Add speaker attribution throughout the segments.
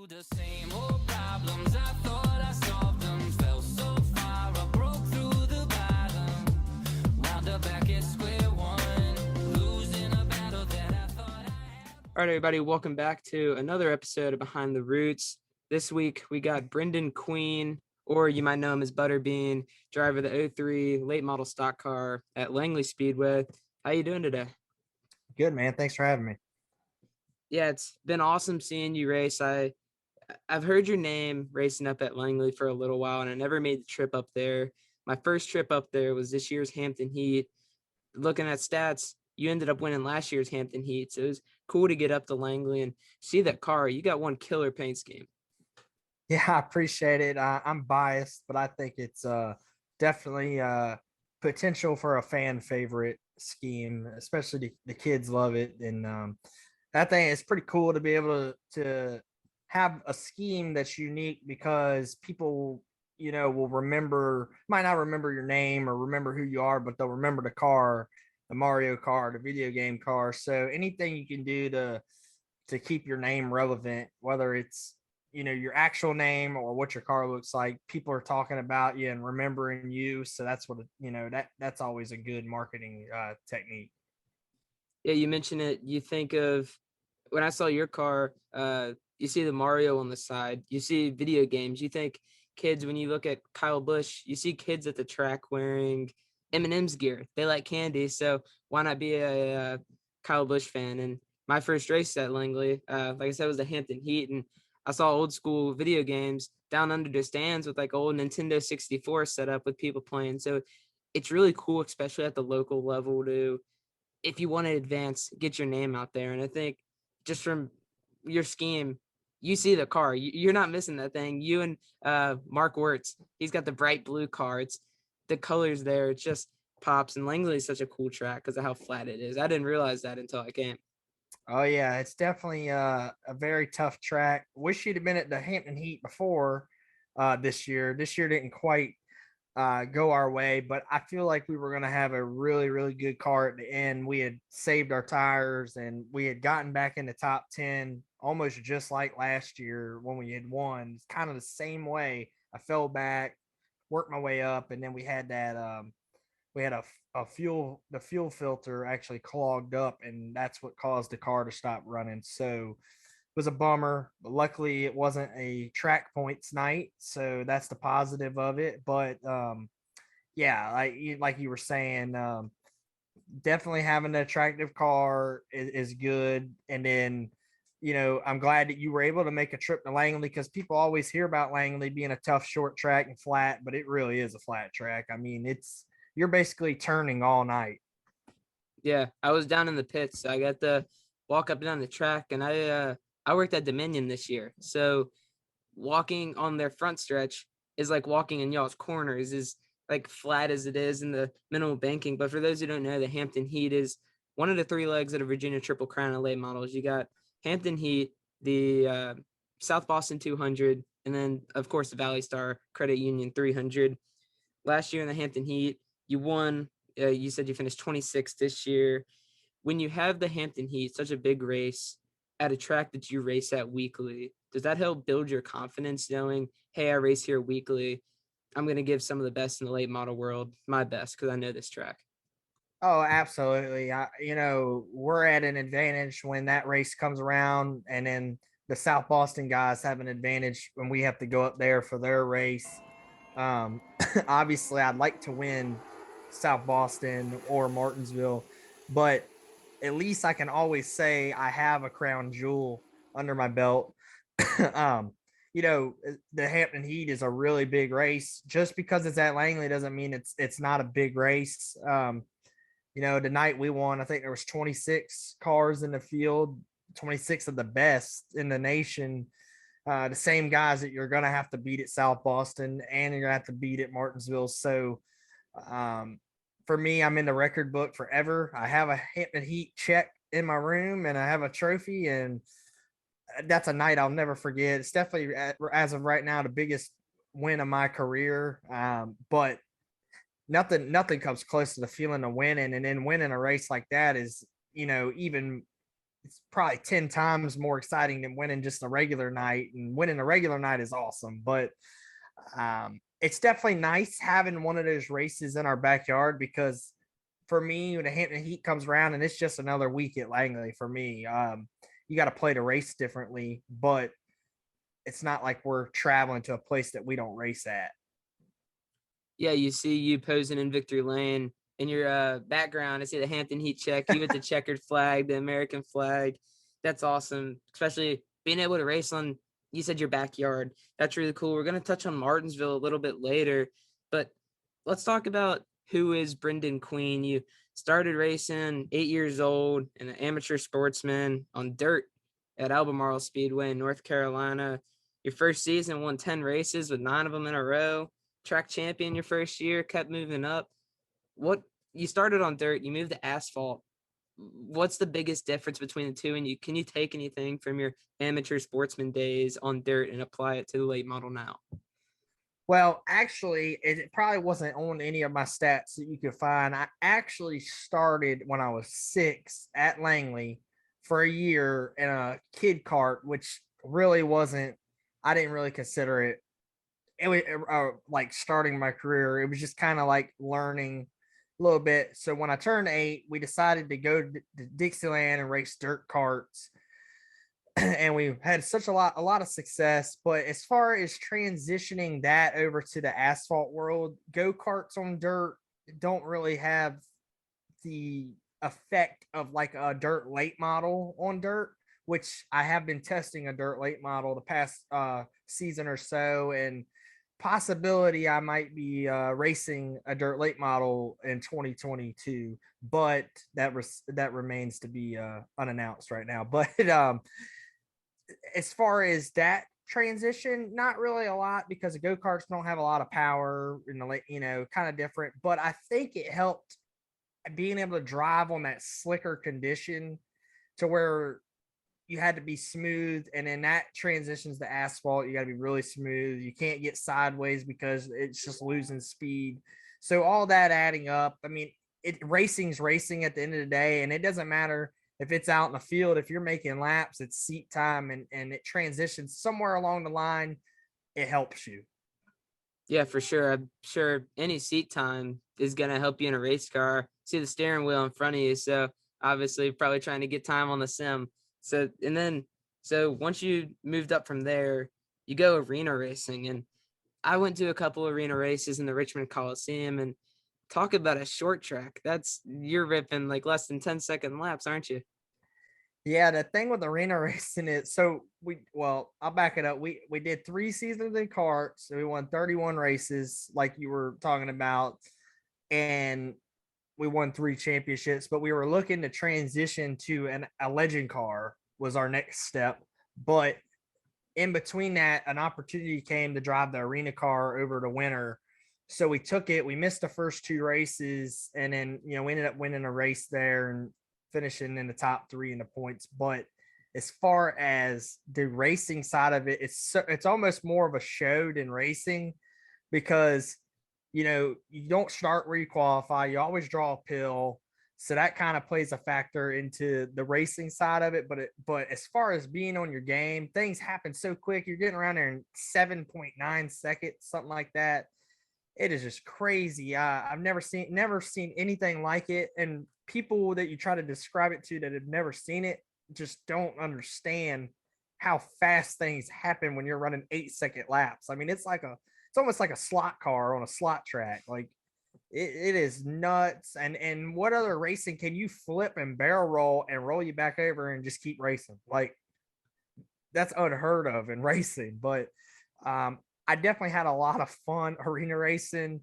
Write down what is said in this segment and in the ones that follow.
Speaker 1: The same old problems, I thought I solved them. Fell so far, I broke through the bottom. Wound up back at square one, losing a battle that I thought I had.
Speaker 2: All right, everybody, welcome back to another episode of Behind the Roots. This week, we got Brenden Queen, or you might know him as Butterbean, driver of the 03 late model stock car at Langley Speedway. How you doing today?
Speaker 3: Good, man. Thanks for having me.
Speaker 2: Yeah, it's been awesome seeing you race. I've heard your name racing up at Langley for a little while, and I never made the trip up there. My first trip up there was this year's Hampton Heat. Looking at stats, you ended up winning last year's Hampton Heat, so it was cool to get up to Langley and see that car. You got one killer paint scheme.
Speaker 3: Yeah, I appreciate it. I'm biased, but I think it's definitely potential for a fan favorite scheme, especially the kids love it. And I think it's pretty cool to be able to have a scheme that's unique because people, will might not remember your name or remember who you are, but they'll remember the car, the Mario car, the video game car. So anything you can do to keep your name relevant, whether it's your actual name or what your car looks like, people are talking about you and remembering you. So that's what that's always a good marketing technique.
Speaker 2: Yeah, you mentioned it. You think of when I saw your car, you see the Mario on the side, you see video games, you think kids. When you look at Kyle Busch, you see kids at the track wearing M&M's gear. They like candy, so why not be a Kyle Busch fan? And my first race at Langley, like I said, was the Hampton Heat, and I saw old school video games down under the stands with like old Nintendo 64 set up with people playing. So it's really cool, especially at the local level, to, if you want to advance, get your name out there. And I think just from your scheme, you see the car, you're not missing that thing. You and Mark Wirtz, he's got the bright blue car. It's the colors there. It just pops. And Langley is such a cool track because of how flat it is. I didn't realize that until I came.
Speaker 3: Oh yeah, it's definitely a very tough track. Wish you'd have been at the Hampton Heat before this year. This year didn't quite go our way, but I feel like we were going to have a really, really good car at the end. We had saved our tires and we had gotten back in the top 10 almost just like last year when we had won. It's kind of the same way. I fell back, worked my way up, and then we had that we had a the fuel filter actually clogged up, and that's what caused the car to stop running. So it was a bummer, but luckily it wasn't a track points night, so that's the positive of it. But yeah, like you were saying, definitely having an attractive car is good. And then I'm glad that you were able to make a trip to Langley, because people always hear about Langley being a tough short track and flat, but it really is a flat track. I mean, you're basically turning all night.
Speaker 2: Yeah, I was down in the pits. I got to walk up and down the track, and I worked at Dominion this year. So walking on their front stretch is like walking in y'all's corners, is like flat as it is in the minimal banking. But for those who don't know, the Hampton Heat is one of the three legs of the Virginia Triple Crown of late models. You got Hampton Heat, the South Boston 200, and then, of course, the Valley Star Credit Union 300. Last year in the Hampton Heat, you won. You said you finished 26th this year. When you have the Hampton Heat, such a big race at a track that you race at weekly, does that help build your confidence knowing, hey, I race here weekly, I'm going to give some of the best in the late model world my best because I know this track?
Speaker 3: Oh, absolutely. We're at an advantage when that race comes around, and then the South Boston guys have an advantage when we have to go up there for their race. Um, Obviously, I'd like to win South Boston or Martinsville, but at least I can always say I have a crown jewel under my belt. um, the Hampton Heat is a really big race. Just because it's at Langley doesn't mean it's not a big race. The night we won, I think there was 26 cars in the field, 26 of the best in the nation. The same guys that you're going to have to beat at South Boston and you're going to have to beat at Martinsville. So for me, I'm in the record book forever. I have a Hampton Heat check in my room and I have a trophy, and that's a night I'll never forget. It's definitely, as of right now, the biggest win of my career. But nothing comes close to the feeling of winning, and then winning a race like that is, even it's probably 10 times more exciting than winning just a regular night. And winning a regular night is awesome, but it's definitely nice having one of those races in our backyard, because for me, when the Hampton Heat comes around and it's just another week at Langley for me, you got to play the race differently, but it's not like we're traveling to a place that we don't race at.
Speaker 2: Yeah, you see you posing in victory lane in your background. I see the Hampton Heat check, you with the checkered flag, the American flag. That's awesome, especially being able to race on, you said, your backyard. That's really cool. We're going to touch on Martinsville a little bit later, but let's talk about who is Brenden Queen. You started racing 8 years old and an amateur sportsman on dirt at Albemarle Speedway in North Carolina. Your first season won 10 races with 9 of them in a row. Track champion your first year, kept moving up. What, you started on dirt, you moved to asphalt. What's the biggest difference between the two? And can you take anything from your amateur sportsman days on dirt and apply it to the late model now?
Speaker 3: Well, actually, it probably wasn't on any of my stats that you could find. I actually started when I was 6 at Langley for a year in a kid kart, which really wasn't, I didn't really consider it. It was like starting my career. It was just kind of like learning a little bit. So when I turned 8, we decided to go to Dixieland and race dirt karts. And we had such a lot of success. But as far as transitioning that over to the asphalt world, go-karts on dirt don't really have the effect of like a dirt late model on dirt, which I have been testing a dirt late model the past season or so, and possibility I might be racing a dirt late model in 2022, but that remains to be unannounced right now. But as far as that transition, not really a lot, because the go-karts don't have a lot of power in the late, kind of different. But I think it helped being able to drive on that slicker condition to where you had to be smooth, and then that transitions to asphalt. You got to be really smooth. You can't get sideways because it's just losing speed. So all that adding up, I mean, racing's racing at the end of the day, and it doesn't matter if it's out in the field. If you're making laps, it's seat time, and it transitions somewhere along the line. It helps you.
Speaker 2: Yeah, for sure. I'm sure any seat time is going to help you in a race car. See the steering wheel in front of you. So obviously probably trying to get time on the sim. So once you moved up from there, you go arena racing. And I went to a couple arena races in the Richmond Coliseum, and talk about a short track. You're ripping like less than 10-second laps, aren't you?
Speaker 3: Yeah, the thing with arena racing is, I'll back it up. We did 3 seasons in karts. So we won 31 races, like you were talking about, and we won 3 championships. But we were looking to transition to a legend car was our next step. But in between that, an opportunity came to drive the arena car over the winter. So we took it. We missed the first 2 races, and then we ended up winning a race there and finishing in the top 3 in the points. But as far as the racing side of it, it's almost more of a show than racing, because you don't start where you qualify. You always draw a pill, so that kind of plays a factor into the racing side of it. But as far as being on your game, things happen so quick. You're getting around there in 7.9 seconds, something like that. It is just crazy. I've never seen anything like it, and people that you try to describe it to that have never seen it just don't understand how fast things happen when you're running 8-second laps. I mean, it's almost like a slot car on a slot track. Like it is nuts. And what other racing can you flip and barrel roll and roll you back over and just keep racing? Like, that's unheard of in racing. But I definitely had a lot of fun arena racing.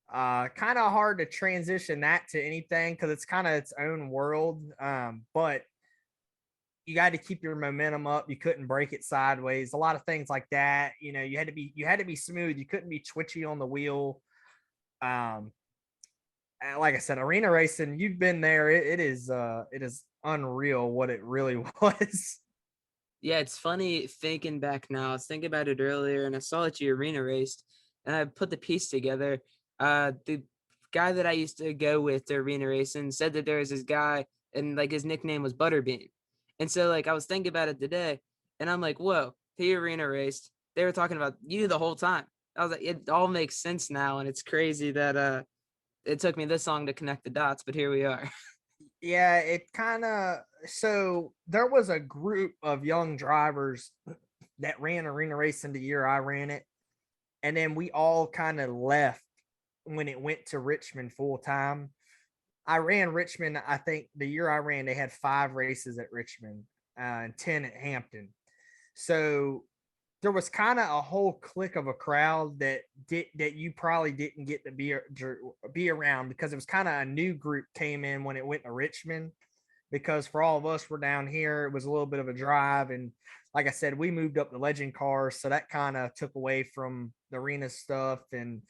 Speaker 3: Kind of hard to transition that to anything because it's kind of its own world. But you got to keep your momentum up. You couldn't break it sideways. A lot of things like that. You had to be smooth. You couldn't be twitchy on the wheel. Like I said, arena racing, you've been there. It is unreal what it really was.
Speaker 2: Yeah, it's funny thinking back now. I was thinking about it earlier, and I saw that you arena raced, and I put the piece together. The guy that I used to go with to arena racing said that there was this guy, and like his nickname was Butterbean, And so like I was thinking about it today, and I'm like, whoa, the arena raced. They were talking about you the whole time. I was like, it all makes sense now, and it's crazy that it took me this long to connect the dots, but here we are.
Speaker 3: Yeah, it kind of, so there was a group of young drivers that ran arena racing the year I ran it, and then we all kind of left when it went to Richmond full time. I ran Richmond. I think the year I ran, they had 5 races at Richmond and 10 at Hampton. So there was kind of a whole clique of a crowd that you probably didn't get to be around, because it was kind of a new group came in when it went to Richmond. Because for all of us, we're down here, it was a little bit of a drive, and like I said, we moved up the legend cars, so that kind of took away from the arena stuff. And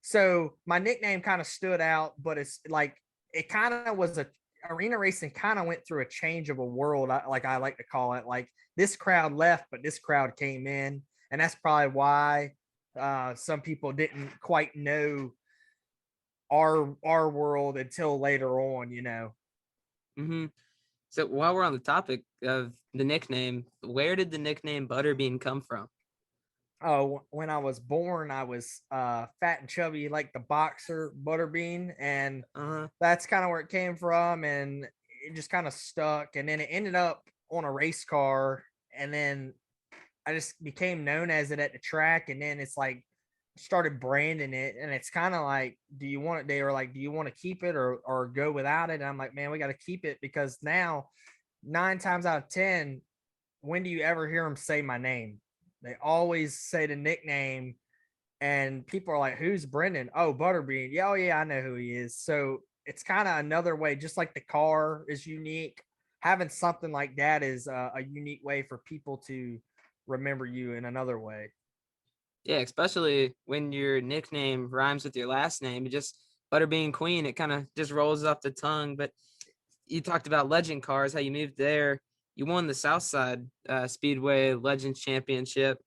Speaker 3: so my nickname kind of stood out, but it's like it kind of was a arena racing kind of went through a change of a world, like I like to call it. Like this crowd left, but this crowd came in, and that's probably why some people didn't quite know our world until later on, you know.
Speaker 2: Hmm. So while we're on the topic of the nickname, where did the nickname Butterbean come from?
Speaker 3: Oh, when I was born, I was fat and chubby like the boxer Butterbean, and
Speaker 2: Uh-huh.
Speaker 3: that's kind of where it came from, and it just kind of stuck. And then it ended up on a race car, and then I just became known as it at the track, and then it's like started branding it, and it's kind of like, do you want it? They were like, do you want to keep it or go without it? And I'm like, man, we got to keep it, because now 9 times out of 10, when do you ever hear them say my name? They always say the nickname, and people are like, who's Brenden? Oh, Butterbean. Yeah, oh yeah, I know who he is. So it's kind of another way, just like the car is unique. Having something like that is a unique way for people to remember you in another way.
Speaker 2: Yeah, especially when your nickname rhymes with your last name. It just Butterbean Queen, it kind of just rolls off the tongue. But you talked about legend cars, how you moved there. You won the Southside Speedway Legends Championship.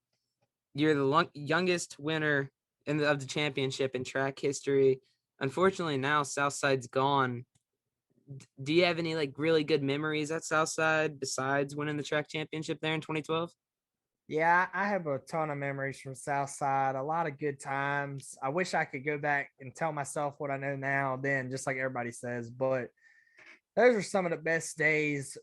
Speaker 2: You're the youngest winner of the championship in track history. Unfortunately, now Southside's gone. Do you have any like really good memories at Southside besides winning the track championship there in 2012?
Speaker 3: Yeah, I have a ton of memories from Southside, a lot of good times. I wish I could go back and tell myself what I know now, then, just like everybody says, but those are some of the best days.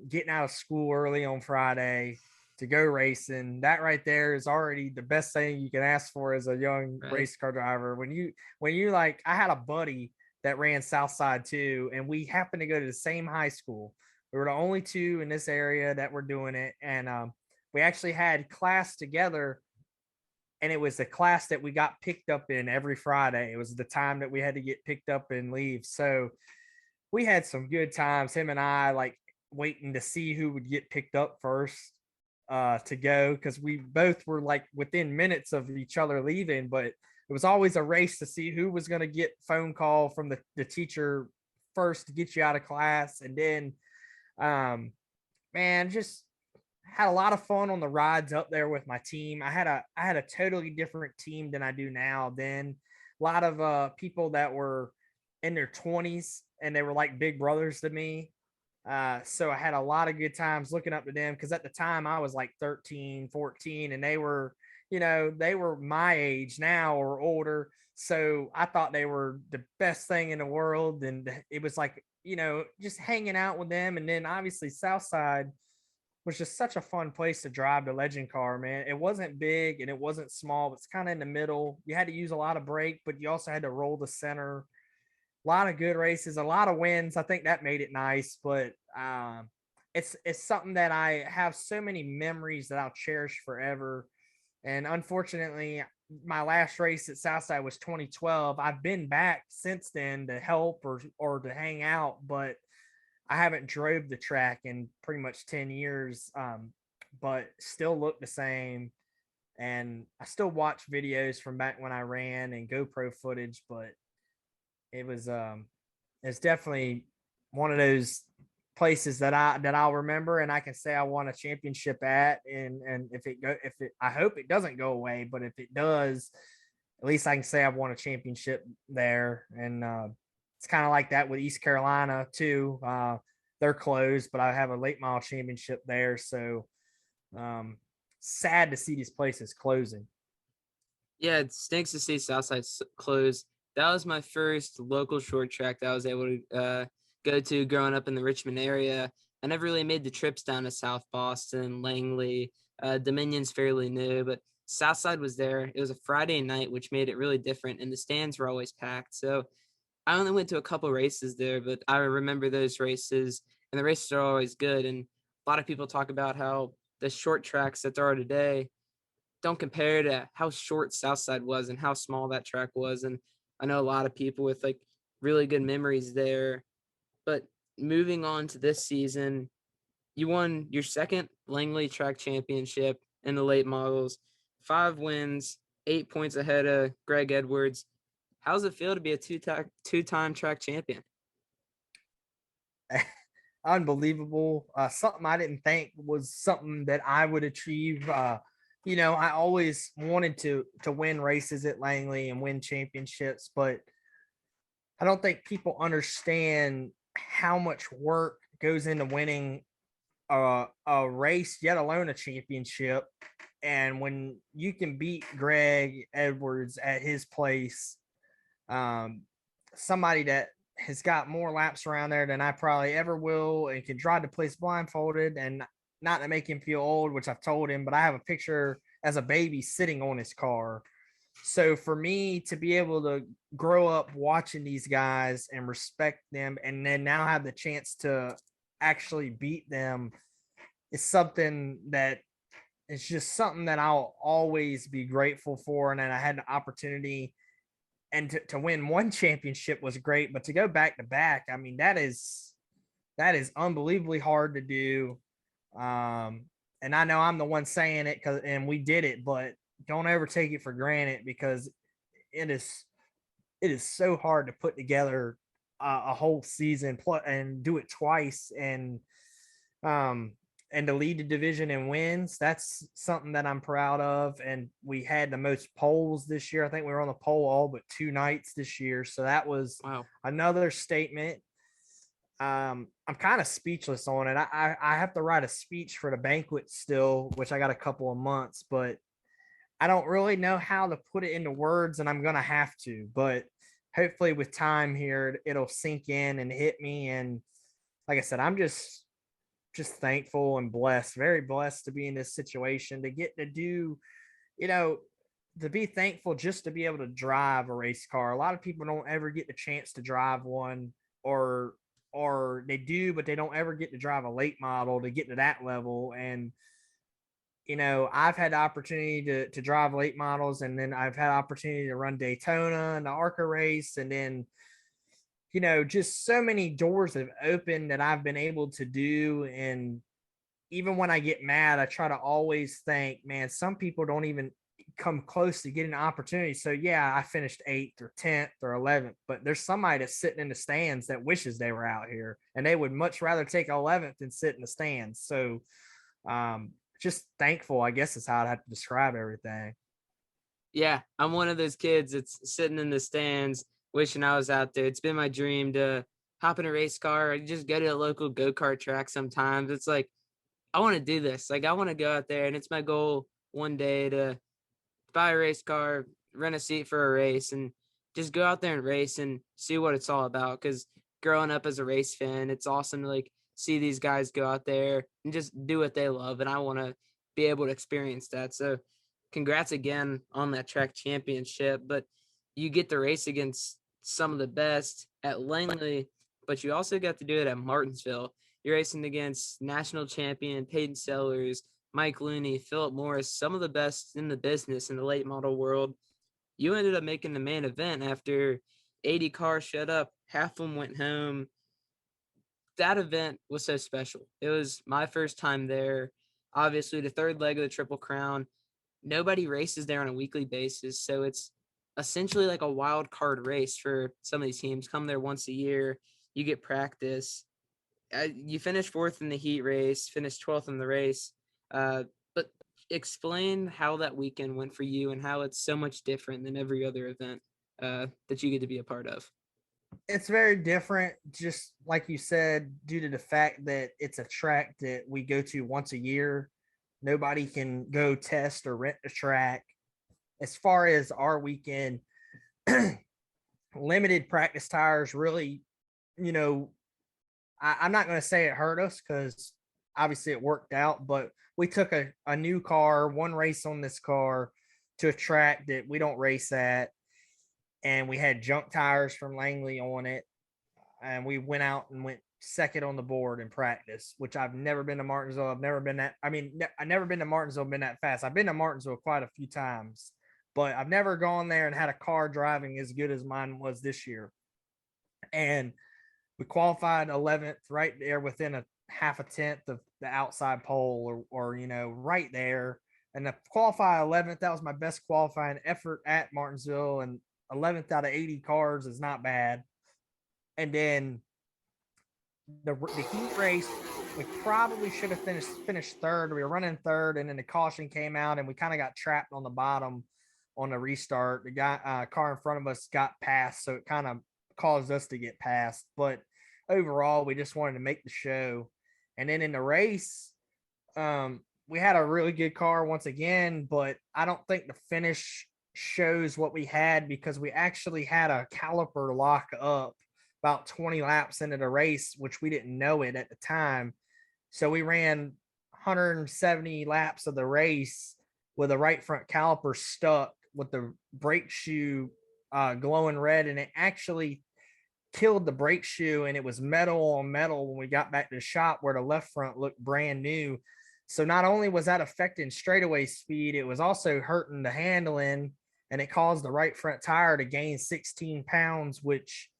Speaker 3: Getting out of school early on Friday to go racing, that right there is already the best thing you can ask for as a young
Speaker 2: Right.
Speaker 3: race car driver. When you like, I had a buddy that ran Southside too, and we happened to go to the same high school. We were the only two in this area that were doing it, and we actually had class together, and it was the class that we got picked up in every Friday. It was the time that we had to get picked up and leave. So we had some good times, him and I, like waiting to see who would get picked up first to go, because we both were like within minutes of each other leaving, but it was always a race to see who was going to get phone call from the teacher first to get you out of class. And then man, just had a lot of fun on the rides up there with my team. I had a totally different team than I do now. Then a lot of people that were in their 20s, and they were like big brothers to me. So I had a lot of good times looking up to them, because at the time I was like 13, 14, and they were, they were my age now or older. So I thought they were the best thing in the world. And it was like, just hanging out with them. And then obviously Southside was just such a fun place to drive the legend car, man. It wasn't big and it wasn't small. It's kind of in the middle. You had to use a lot of brake, but you also had to roll the center. A lot of good races, a lot of wins. I think that made it nice, but it's something that I have so many memories that I'll cherish forever. And unfortunately, my last race at Southside was 2012. I've been back since then to help or to hang out, but I haven't drove the track in pretty much 10 years, but still look the same. And I still watch videos from back when I ran and GoPro footage, but it was it's definitely one of those places that I'll remember, and I can say I won a championship at. And if it I hope it doesn't go away, but if it does, at least I can say I've won a championship there. And it's kind of like that with East Carolina too. they're closed, but I have a late model championship there. So sad to see these places closing.
Speaker 2: Yeah, it stinks to see Southside close. That was my first local short track that I was able to go to growing up in the Richmond area. I never really made the trips down to South Boston, Langley. Dominion's fairly new, but Southside was there. It was a Friday night, which made it really different, and the stands were always packed. So I only went to a couple races there, but I remember those races, and the races are always good. And a lot of people talk about how the short tracks that there are today don't compare to how short Southside was and how small that track was. And I know a lot of people with like really good memories there. But moving on to this season, you won your second Langley Track Championship in the late models, 5 wins, 8 points ahead of Greg Edwards. How's it feel to be a two-time track champion?
Speaker 3: Unbelievable. Something I didn't think was something that I would achieve. I always wanted to win races at Langley and win championships, but I don't think people understand how much work goes into winning a race, yet alone a championship. And when you can beat Greg Edwards at his place, somebody that has got more laps around there than I probably ever will and can drive the place blindfolded, and not to make him feel old, which I've told him, but I have a picture as a baby sitting on his car. So for me to be able to grow up watching these guys and respect them, and then now have the chance to actually beat them, is something that it's just something that I'll always be grateful for. And then I had the opportunity, and to win one championship was great, but to go back to back, I mean, that is unbelievably hard to do. And I know I'm the one saying it, and we did it, but don't ever take it for granted, because it is so hard to put together a whole season and do it twice, and to lead the division in wins. That's something that I'm proud of. And we had the most polls this year. I think we were on the pole all but 2 nights this year. So that was another statement. I'm kind of speechless on it. I have to write a speech for the banquet still, which I got a couple of months, but I don't really know how to put it into words, and I'm going to have to, but hopefully with time here, it'll sink in and hit me. And like I said, I'm just thankful and blessed, very blessed to be in this situation, to get to do, to be thankful just to be able to drive a race car. A lot of people don't ever get the chance to drive one, or they do, but they don't ever get to drive a late model to get to that level. And I've had the opportunity to drive late models, and then I've had opportunity to run Daytona and the ARCA race, and then just so many doors have opened that I've been able to do. And even when I get mad, I try to always think, man, some people don't even come close to getting an opportunity. So yeah, I finished 8th or 10th or 11th, but there's somebody that's sitting in the stands that wishes they were out here, and they would much rather take 11th than sit in the stands. So just thankful, I guess, is how I'd have to describe everything.
Speaker 2: Yeah, I'm one of those kids that's sitting in the stands wishing I was out there. It's been my dream to hop in a race car or just go to a local go-kart track sometimes. It's like, I want to do this. Like, I want to go out there, and it's my goal one day to buy a race car, rent a seat for a race, and just go out there and race and see what it's all about. Because growing up as a race fan, it's awesome to like see these guys go out there and just do what they love, and I want to be able to experience that. So congrats again on that track championship. But you get to race against some of the best at Langley, but you also got to do it at Martinsville. You're racing against national champion Peyton Sellers, Mike Looney, Philip Morris, some of the best in the business in the late model world. You ended up making the main event after 80 cars showed up. Half of them went home. That event was so special. It was my first time there. Obviously, the third leg of the Triple Crown. Nobody races there on a weekly basis, so it's essentially like a wild card race for some of these teams. Come there once a year, you get practice. You finish 4th in the heat race, finish 12th in the race. But explain how that weekend went for you and how it's so much different than every other event that you get to be a part of.
Speaker 3: It's very different, just like you said, due to the fact that it's a track that we go to once a year. Nobody can go test or rent the track. As far as our weekend, limited practice tires really, you know, I'm not going to say it hurt us because obviously it worked out, but we took a new car, one race on this car to a track that we don't race at. And we had junk tires from Langley on it. And we went out and went second on the board in practice, which I've never been to Martinsville. I've never been that. I mean, I've never been to Martinsville, been that fast. I've been to Martinsville quite a few times, but I've never gone there and had a car driving as good as mine was this year. And we qualified 11th, right there within a half a tenth of the outside pole, or you know, right there. And to qualify 11th, that was my best qualifying effort at Martinsville. And 11th out of 80 cars is not bad. And then the heat race, we probably should have finished third. We were running third, and then the caution came out, and we kind of got trapped on the bottom on the restart. The guy car in front of us got past, so it kind of caused us to get past. But overall, we just wanted to make the show. And then in the race, we had a really good car once again, but I don't think the finish shows what we had, because we actually had a caliper lock up about 20 laps into the race, which we didn't know it at the time. So we ran 170 laps of the race with the right front caliper stuck with the brake shoe glowing red, and it actually killed the brake shoe, and it was metal on metal when we got back to the shop, where the left front looked brand new. So not only was that affecting straightaway speed, it was also hurting the handling, and it caused the right front tire to gain 16 pounds, which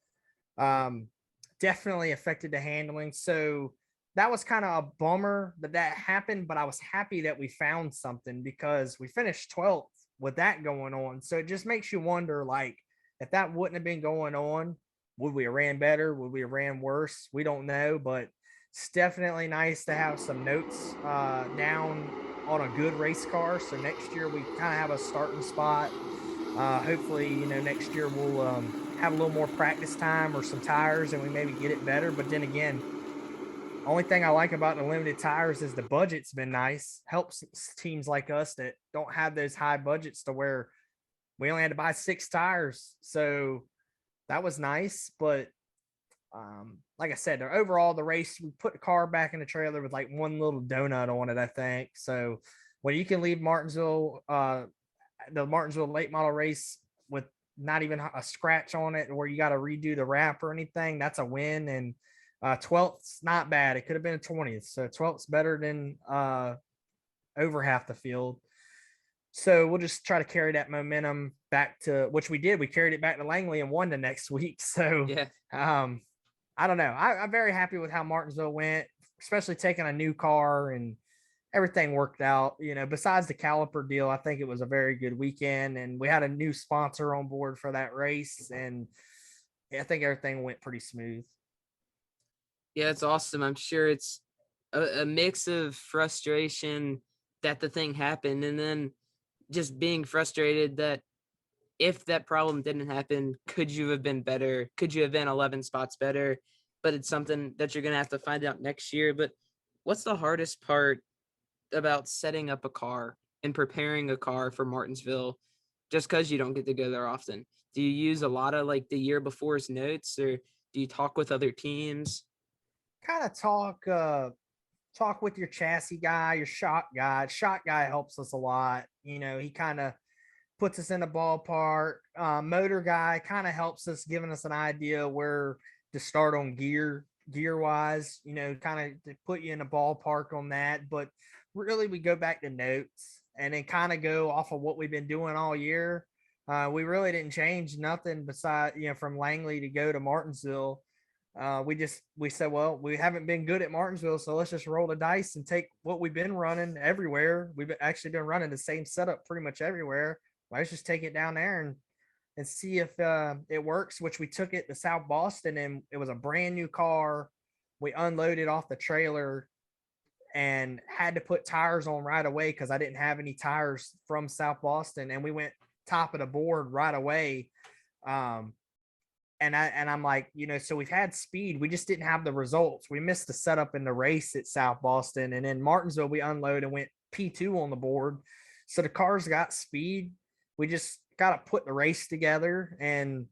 Speaker 3: definitely affected the handling. So that was kind of a bummer that happened, but I was happy that we found something, because we finished 12th with that going on. So it just makes you wonder, like, if that wouldn't have been going on, would we have ran better? Would we have ran worse? We don't know, but it's definitely nice to have some notes down on a good race car. So next year we kind of have a starting spot. Hopefully, you know, next year we'll have a little more practice time or some tires, and we maybe get it better. But then again, only thing I like about the limited tires is the budget's been nice. Helps teams like us that don't have those high budgets, to where we only had to buy 6 tires. So that was nice. But like I said, overall, the race, we put the car back in the trailer with like one little donut on it, I think. So when you can leave Martinsville, the Martinsville late model race with not even a scratch on it, where you got to redo the wrap or anything, that's a win. And 12th's not bad. It could have been a 20th. So 12th's better than over half the field. So we'll just try to carry that momentum back to, which we did. We carried it back to Langley and won the next week. So
Speaker 2: Yeah.
Speaker 3: I don't know. I'm very happy with how Martinsville went, especially taking a new car, and everything worked out. You know, besides the caliper deal, I think it was a very good weekend, and we had a new sponsor on board for that race, and I think everything went pretty smooth.
Speaker 2: Yeah, it's awesome. I'm sure it's a mix of frustration that the thing happened, and then just being frustrated that if that problem didn't happen, could you have been better? Could you have been 11 spots better? But it's something that you're going to have to find out next year. But what's the hardest part about setting up a car and preparing a car for Martinsville, just because you don't get to go there often? Do you use a lot of like the year before's notes, or do you talk with other teams?
Speaker 3: Kind of talk with your chassis guy, your shot guy. Shot guy helps us a lot. You know, he kind of puts us in the ballpark. Motor guy kind of helps us, giving us an idea where to start on gear wise, you know, kind of to put you in the ballpark on that. But really, we go back to notes and then kind of go off of what we've been doing all year. We really didn't change nothing beside, you know, from Langley to go to Martinsville. We said, well, we haven't been good at Martinsville, so let's just roll the dice and take what we've been running everywhere. We've actually been running the same setup pretty much everywhere. Let's just take it down there and see if it works, which we took it to South Boston, and it was a brand new car. We unloaded off the trailer and had to put tires on right away because I didn't have any tires from South Boston, and we went top of the board right away. I'm like, so we've had speed, we just didn't have the results. We missed the setup in the race at South Boston, and in Martinsville we unloaded and went P2 on the board. So the cars got speed. We just got to put the race together, and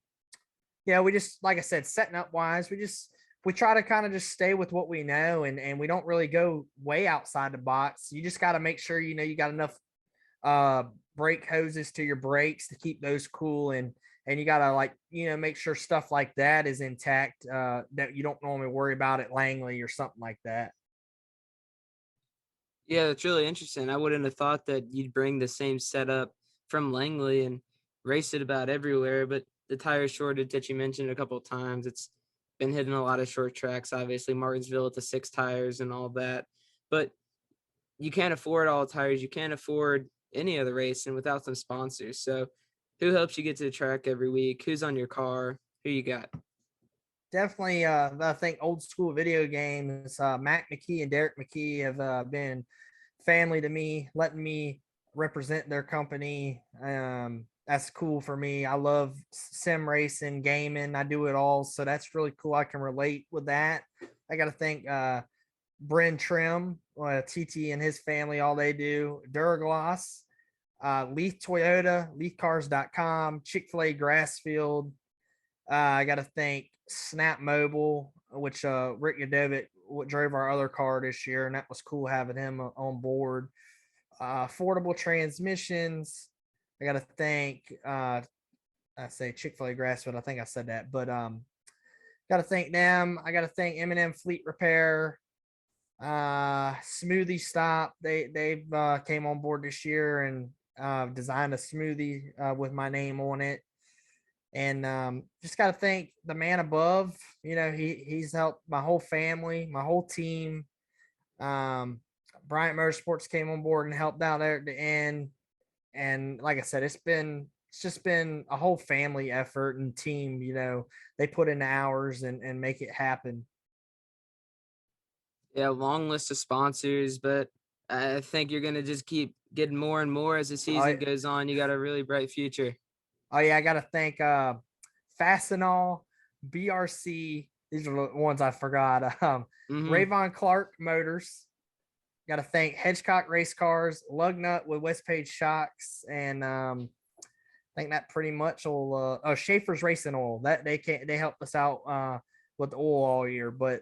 Speaker 3: we just, like I said, setting up wise, we try to kind of just stay with what we know, and we don't really go way outside the box. You just got to make sure you got enough brake hoses to your brakes to keep those cool, and you gotta, like, make sure stuff like that is intact, that you don't normally worry about at Langley or something like that.
Speaker 2: Yeah, that's really interesting. I wouldn't have thought that you'd bring the same setup from Langley and race it about everywhere, but the tire shortage that you mentioned a couple of times, it's been hitting a lot of short tracks, obviously Martinsville at the 6 tires and all that, but you can't afford all tires. You can't afford any other race and without some sponsors. So who helps you get to the track every week? Who's on your car? Who you got?
Speaker 3: Definitely, I think old school video games. Mac McKee and Derek McKee have been family to me, letting me represent their company. That's cool for me. I love sim racing, gaming. I do it all, so that's really cool. I can relate with that. I got to thank Bryn Trim, TT and his family. All they do, Duragloss, Leaf Toyota, LeafCars.com, Chick-fil-A Grassfield. I got to thank Snap Mobile, which Rick Yadovic drove our other car this year, and that was cool having him on board. Affordable Transmissions. I got to thank, I say Chick-fil-A Grassfield. I think I said that, but got to thank them. I got to thank M&M Fleet Repair, Smoothie Stop. They've came on board this year and designed a smoothie with my name on it. And just got to thank the man above. He's helped my whole family, my whole team. Bryant Motorsports came on board and helped out there at the end. And like I said, it's just been a whole family effort and team. They put in the hours and make it happen.
Speaker 2: Yeah, long list of sponsors, but I think you're going to just keep getting more and more as the season goes on. You got a really bright future.
Speaker 3: Oh yeah, I got to thank Fastenal, BRC. These are the ones I forgot. Rayvon Clark Motors. Got to thank Hedgecock Race Cars, Lugnut with West Page Shocks, and I think that pretty much will. Schaefer's Racing Oil. That they helped us out with the oil all year, but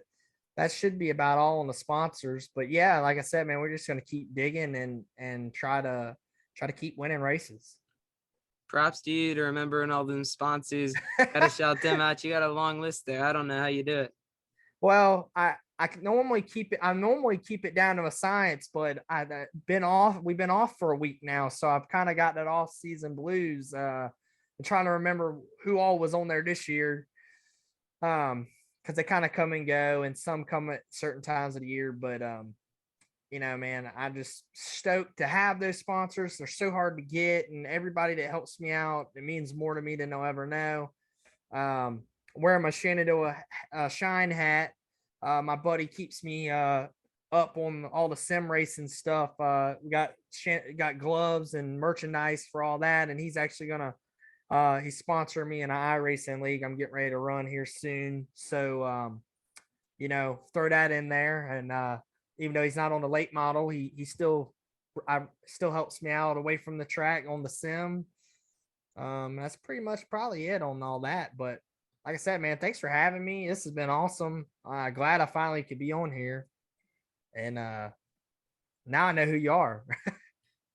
Speaker 3: that should be about all on the sponsors. But yeah, like I said, man, we're just gonna keep digging and try to keep winning races.
Speaker 2: Props to you to remembering all them sponsors. Gotta shout them out. You got a long list there. I don't know how you do it.
Speaker 3: Well, I can normally keep it. I normally keep it down to a science, but I've been off. We've been off for a week now, so I've kind of got that off-season blues. I'm trying to remember who all was on there this year, because they kind of come and go, and some come at certain times of the year. But man, I'm just stoked to have those sponsors. They're so hard to get, and everybody that helps me out, it means more to me than I'll ever know. Wearing my Shenandoah Shine hat. My buddy keeps me up on all the sim racing stuff. We got gloves and merchandise for all that, and he's actually gonna he's sponsoring me in an iRacing league I'm getting ready to run here soon. So throw that in there, and even though he's not on the late model, he still helps me out away from the track on the sim. That's pretty much probably it on all that. But like I said, man, thanks for having me. This has been awesome. Glad I finally could be on here. And now I know who you are.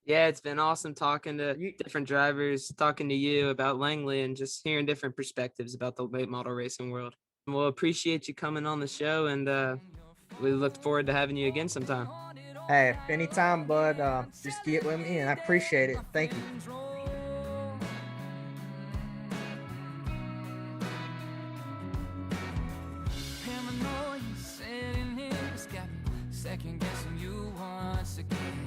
Speaker 2: Yeah, it's been awesome talking to different drivers, talking to you about Langley, and just hearing different perspectives about the late model racing world. We'll appreciate you coming on the show, and we look forward to having you again sometime.
Speaker 3: Hey, anytime, bud. Just get with me, and I appreciate it. Thank you.
Speaker 1: Paranoia setting in, it's got me second guessing you once again.